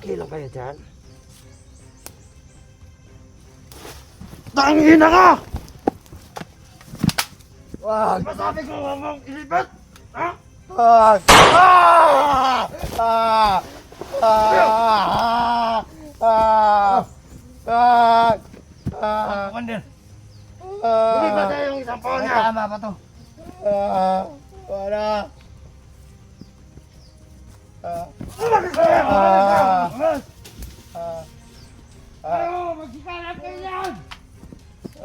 Okay lang kayo dyan? Tangina ka! Wag! Masabi ko huwag mong ilipat! Ha? Wag! Ah! Ah! Ah! Ah! Wag! Ah! Commander, Ah! ilipat tayo yung isang paon niya! Tama ba to? Ah! Wala! Ah! Umalis kayo! Umalis kayo! Umalis! Ah! Ano? Magsikalap kayo yan!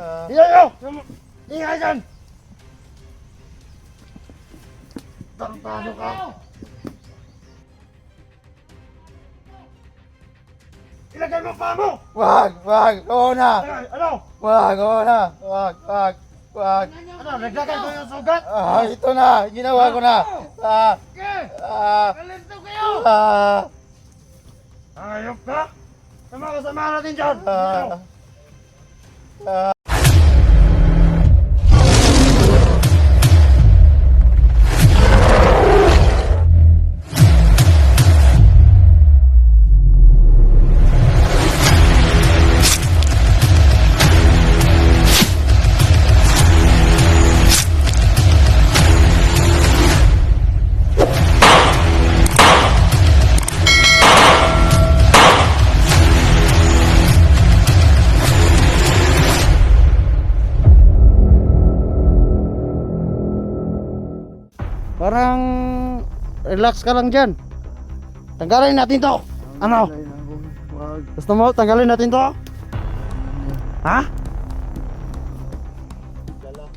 Ah! Iyayo! Ingay dyan! Tartado ka! Ilagay mo pa mo! Wag! Wag! Oo na! Ano? Wag! Oo na! Wag! Wag! Wag! Ano? Naglagay ko yung sugat? Ah! Ito na! Ginawa ko na! Ah! Okay! Ah! Kalento kayo! Ah! Ayok ka! Sa mga kasama natin dyan! Ah! Ah! Parang relax ka lang dyan. Tanggalin natin to. Ano? Gusto mo tanggalin natin to? Ha?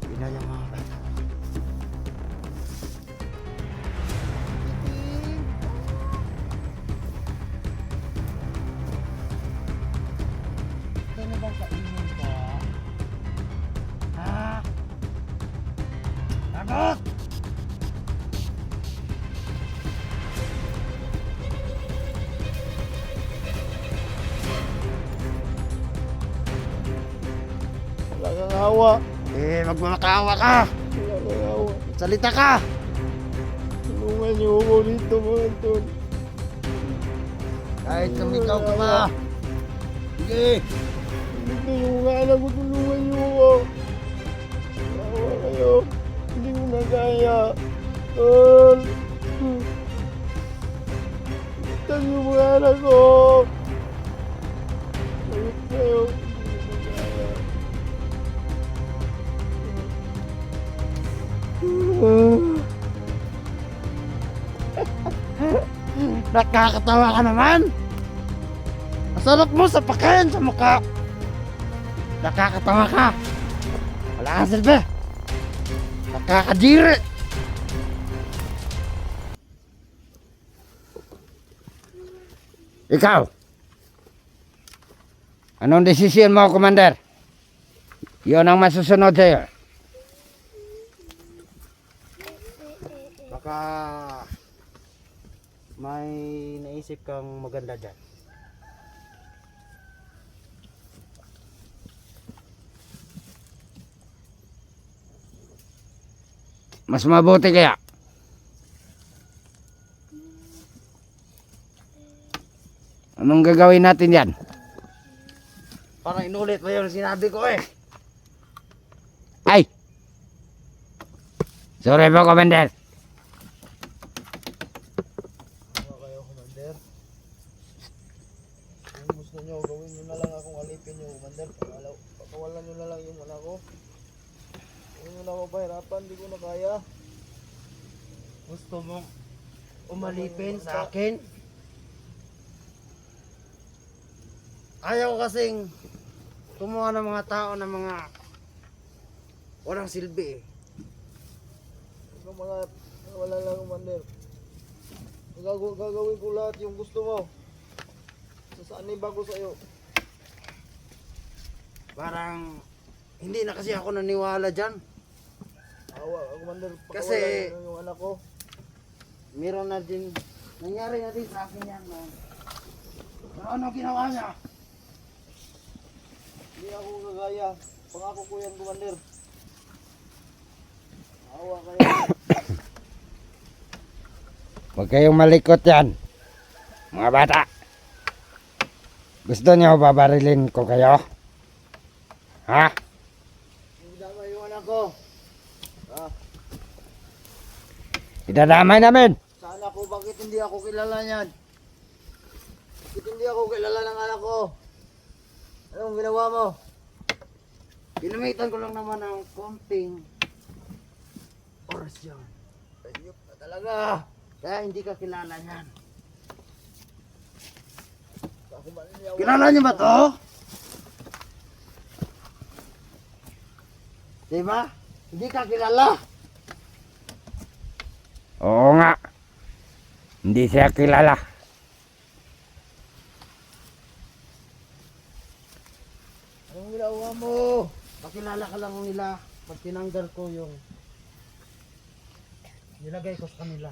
Binaya mga bata. Ano bang kainin ko? Ha? Lagot! Wala kang awa! Magmamakawa ka! Wala kang awa! Salita ka! Tulungan niyo ako dito mga tol! Kahit sumigaw ka pa! Sige! Dito yung mga anak ko, tulungan niyo ako! Awa kayo! Hindi ko na kaya! Tol! Ito yung mga anak ko! Sagot kayo! Hindi ko na kaya! Nakakatawa ka naman! Masarap mo sa pakain sa mukha! Nakakatawa ka! Wala kang silbi! Nakakadiri! Ikaw! Anong desisyon mo, Commander? Yun ang masusunod sa'yo. Baka may naisip kang maganda dyan. Mas mabuti kaya anong gagawin natin yan? Parang inulit mo yung sinabi ko eh. Ay! Sorry po, Commander. Awa kayo, Commander. Kung gusto niyo, gawin niyo na lang akong alipin niyo, Commander. Pakawalan niyo na lang yung anak ko. Huwag niyo na ako pahirapan, di ko na kaya. Gusto mong umalipin sa akin? Ayaw kasing kumuha ng mga tao ng mga walang silbi eh. Ikaw mga wala lang, Commander. Gagawin ko lahat yung gusto mo. Saan ni bago sa'yo? Parang hindi na kasi ako naniwala dyan. Awa, Commander. Kasi- Pakawalan niyo yung anak ko. Meron na din, nangyari na din sa akin yan. Man. Pero ano ginawa niya? Hindi ako kagaya. Pangako ko yan, Commander. Awa kayo. Huwag kayong malikot yan, mga bata. Gusto niyo babarilin ko kayo? Ha? Hindi damay yung anak ko. Ah, Idadamay namin. sana ko, bakit hindi ako kilala niyan? Bakit hindi ako kilala ng anak ko? Anong ginawa mo? Ginamitan ko lang naman ng konting orasyon. Ayop na talaga. Kaya hindi ka kilala niyan. Ako maniniwala. Kilala niyo ba to? Diba? Hindi ka kilala. Oo nga. Hindi siya kilala. Anong ginawa mo? Pakilala ka lang nila pag tinanggal ko yung nilagay ko sa kanila.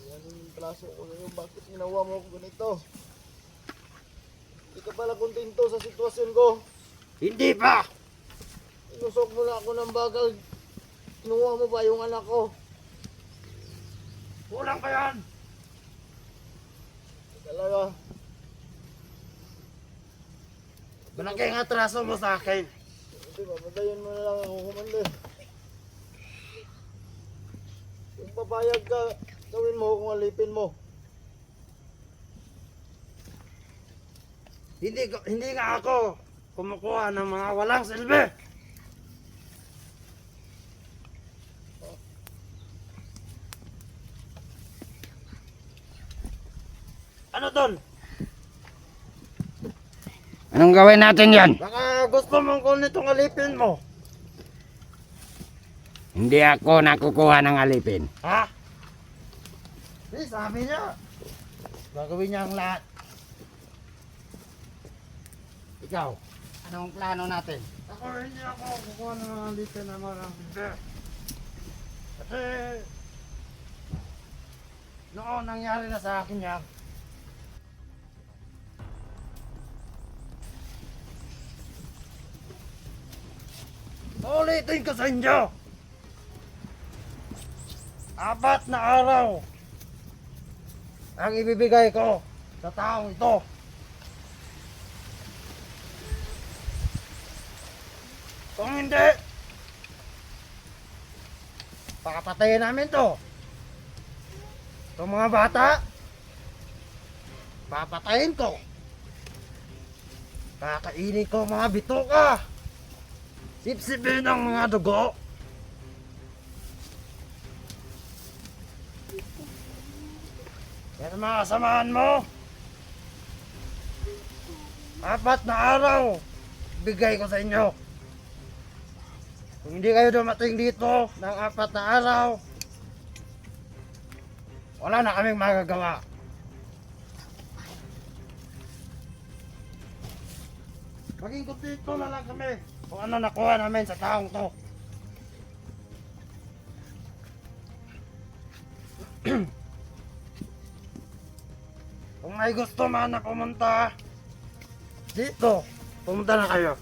Anong plaso ko sa'yo? Bakit ginawa mo ako ganito? Hindi ka pala kontento sa sitwasyon ko. Hindi pa! Inusok mo na ako ng bagal. Kinuha mo ba yung anak ko? Kulang pa yan! Talaga. Malaki ang atraso mo sa akin. Hindi, papatayin mo na lang ako, Commander. Kung papayag ka, gawin mo kung alipin mo. Hindi nga ako kumukuha ng mga walang silbi. Ano tol? Anong gawin natin yan? Baka gusto mong kunin itong alipin mo. Hindi ako nakukuha ng alipin. Ha? Eh, sabi niya. Gagawin niya ang lahat. Ikaw, anong plano natin? Ako, hindi ako kukuha ng alipin na mga silbi. Kasi, noon nangyari na sa akin yan. Ulitin ko sa inyo! 4 na araw ang ibibigay ko sa taong ito. Kung hindi, pakapatayin namin to. Itong mga bata, papatayin ko. Kakainin ko mga bituka. Sipsipin ang mga dugo. Yan ang mga kasamahan mo. 4 na araw, bigay ko sa inyo. Kung hindi kayo dumating dito ng 4 na araw, wala na kaming magagawa. Maging kontento na lang kami kung ano nakuha namin sa taong to. Kung may gusto man na pumunta dito, pumunta na kayo.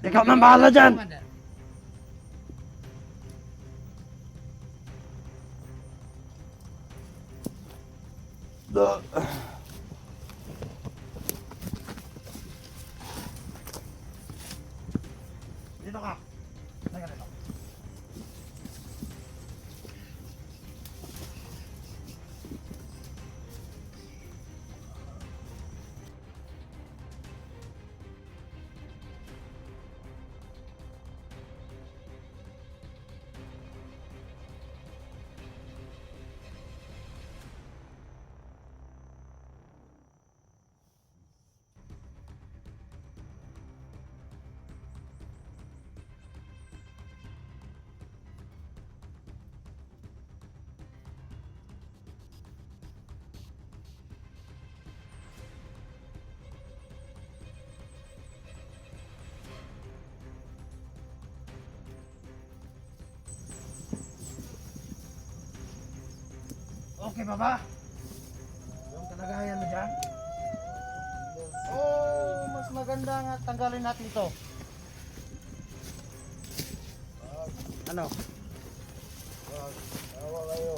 Ikaw nang bahala dyan. Dito ka. Teka dito. Okay pa ba? Yung kalagayan mo dyan? Oh, mas maganda nga tanggalin natin to. Ano? Awa kayo.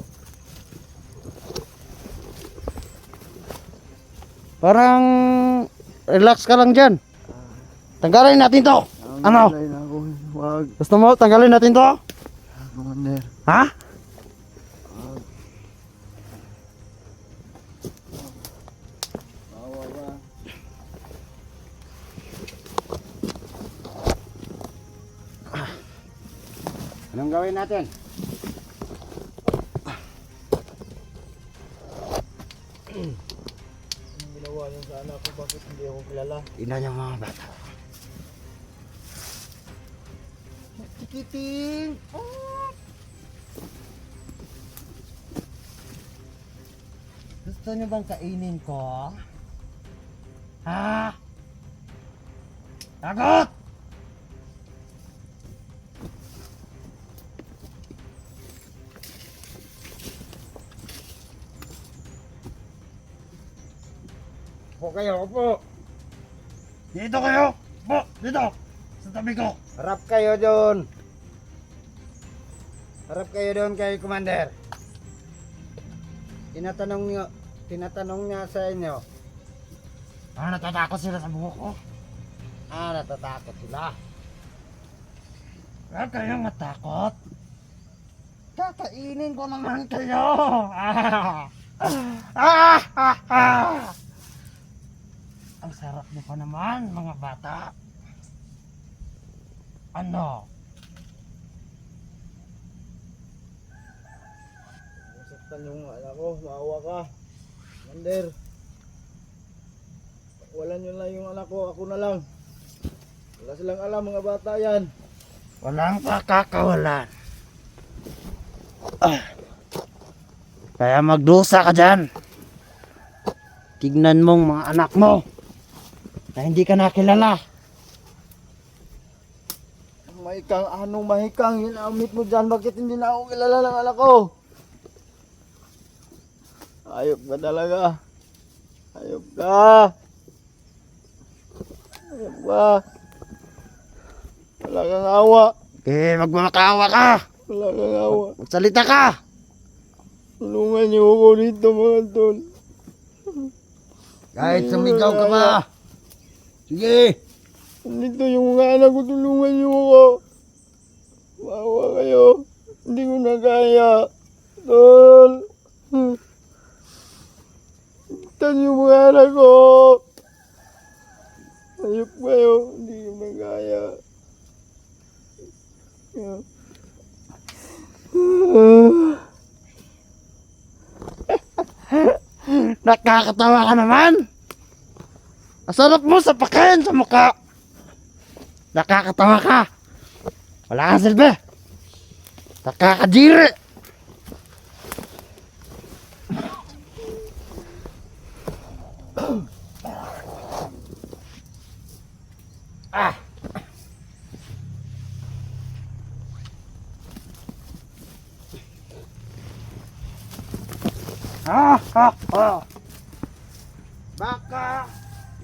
Parang relax ka lang dyan. Tanggalin natin to. Ano? Wala na ako. Wag. Gusto mo tanggalin natin to? Commander. Ha? Awa ka. Anong gawin natin? Anong ginawa niyo sa anak ko? Bakit hindi ako kilala? Tingnan yung mga bata. Tikiting! Oh! Gusto niyo bang kainin ko? Ha? Sagot! Upo kayo, upo! Dito kayo! Upo! Dito! Sa tabi ko! Harap kayo doon! Harap kayo doon kay Commander. Tinatanong niya sa inyo. Natatakot sila sa buhok ko? Natatakot sila. Huwag kayong matakot. Kakainin ko naman kayo. Ang sarap niyo pa naman, mga bata. Ano? Masaktan yung anak ko. Maawa ka. Commander. Wala niyo lang yung anak ko. Ako na lang. Wala silang alam mga bata yan. Walang pakakawalan. Kaya magdusa ka dyan. Tignan mong mga anak mo na hindi ka nakilala. Anong mahikang ginamit mo dyan? Bakit hindi na ako kilala ng anak ko? Ayop ka talaga. Ayop ka. Ayop ka. Wala kang awa. Okay, magmamakaawa ka. Wala kang awa. Magsalita ka. Tulungan niyo ako dito mga tol. Kahit sumigaw ka pa. Sige. Dito yung mga anak ko, tulungan niyo ako. Maawa kayo. Hindi ko na kaya. Tol. Tignan yung mga anak ko. Ayop kayo. Hindi ko na kaya. Nakakatawa ka naman. Masarap mo sa pakain sa mukha. Nakakatawa ka. Wala kang silbi. Nakakadiri. Baka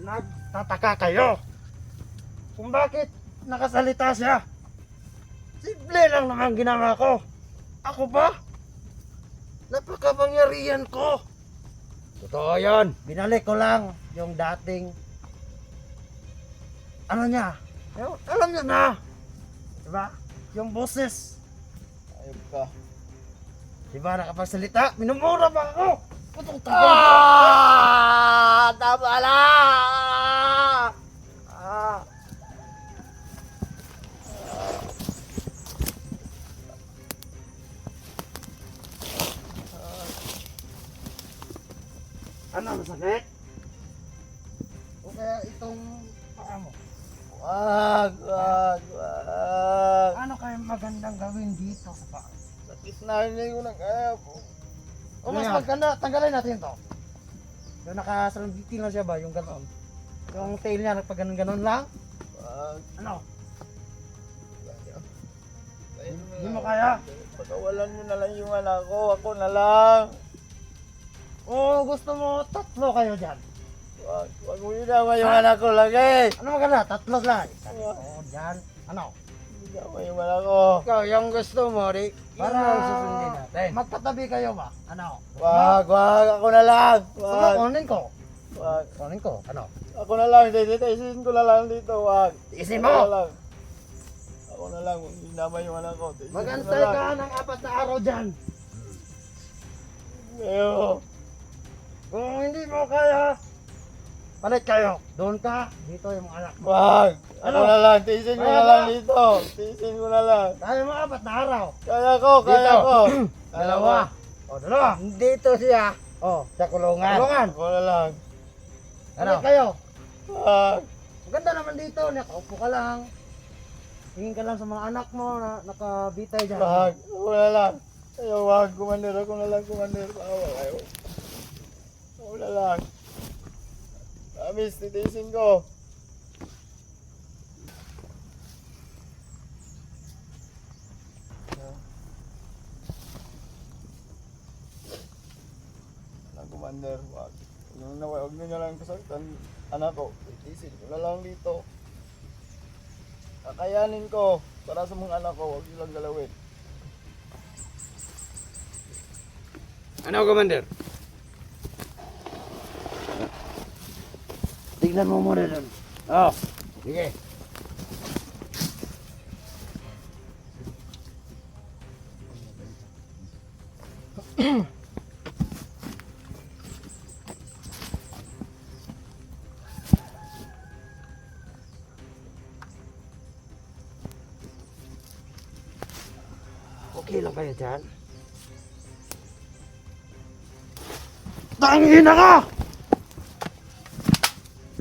nagtataka kayo kung bakit nakasalita siya. Simple lang naman ginawa ko. Ako ba? Napakapangyarihan ko. Totoo yun. Binalik ko lang yung dating ano niya. Alam niya na. Diba? Yung boses. Ayop ka. Diba nakapagsalita? Minumura pa ako. Tama na! Ano, masakit? O kaya itong paa mo? Wag. Ano kaya magandang gawin dito sa paa? Sakit na hindi ko na kaya po. O mas maganda, tanggalin natin to. Yung nakasalambitin lang siya ba, yung gano'n. Yung tail niya, pag ganun-ganun lang. Wag. Ano? Ayun na Hindi mo lang. kaya? Pagkawalan nyo na lang yung anak ko. Ako na lang. O gusto mo tatlo kayo dyan? Wag mo inaway yung anak ko lagi. Ano maganda? Tatlo lang. O dyan. Ano? Inaway yung anak ko. Ikaw, yung gusto mo, Rick, yun Para ang susundin natin. magkatabi kayo ba? Ano? Wag, ako na lang. Sige, kunin ko. Wag. Kunin ko. Ano? Ako na lang, isin ko na lang dito, wag. Isin Ako na mo! lang. Ako na lang, hindi naman yung anak ko. Tiisin ko na Magantay lang. ka ng 4 na araw dyan. Ngayon. Kung hindi mo kaya, palit kayo. Doon ka, dito yung mga anak mo. Wag. Ako Ano? na lang, tiisin ko Kaya na ba? lang dito. Tiisin ko na lang. Kaya mo 4 na araw. Kaya ko, kaya Dito. ko. Dalawa. O, dalawa. Dito siya. O, Sa kulungan. tulungan. Ako na lang. Ano? Kayo. Wag. Maganda naman dito. Nakaupo ka lang. Tingin ka lang sa mga anak mo na nakabitay dyan. Wag. Ako na lang. Ayaw, wag. Kumander. Ako na lang, kumander. Awa kayo. Ako na lang. Promise, titiisin ko. Commander, wag. Huwag nyo na lang kasaktan anak ko. Titiisin ko na lang dito. Kakayanin ko para sa mga anak ko, huwag nyo lang galawin. Ano, Commander? Tignan mo muna doon. Oh, Sige. okay lang kayo dyan. Tangina ka!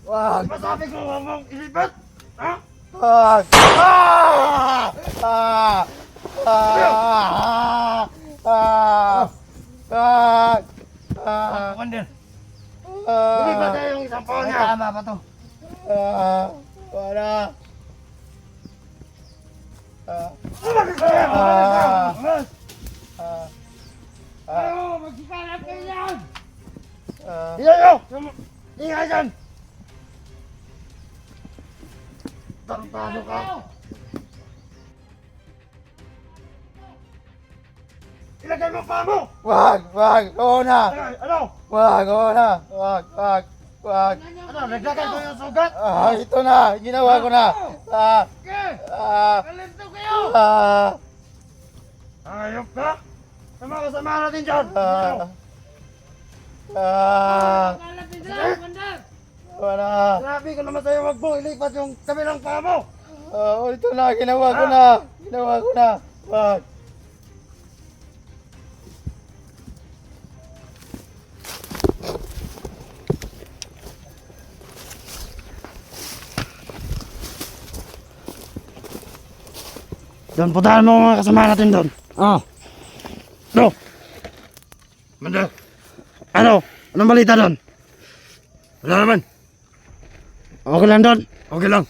Wag! Masabi ko huwag mong ilipat! Ha? Wag! Ah! Ah! Ah! Ah! Wag! Ah! Commander, Ah! ilipat tayo yung isang paon niya. Tama ba to? Ah! Wala! Ah! Umalis kayo! Umalis kayo! Umalis! Ah! Ayaw, magsikalap kayo yan! Ah! Tingnan nyo! Tingnan dyan! Tartado ka! Ilagay mo pa mo! Wag! Wag! Oo na! Ano? Wag! Oo na! Wag! Wag! Wag! Ano? Nagdagan ko yung sugat? Ah! Ito na! Ginawa ko na! Ah! Okay! Ah! Kalento kayo! Ah! Ayop ka! Sa mga kasama natin dyan! Ah! Ah! Wala! Sinabi ko naman sa'yo, wag mo ilipat yung kabilang paa mo! Ah! Ito na! Ginawa ko na! Ginawa ko na! Wag! Doon, puntahan mo mga kasama natin doon. Oh. No. Manda. Ano? Anong balita doon? Wala naman. Okay lang doon? Okay lang.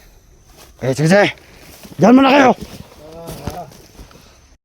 Eh, sige, sige. Diyan muna kayo.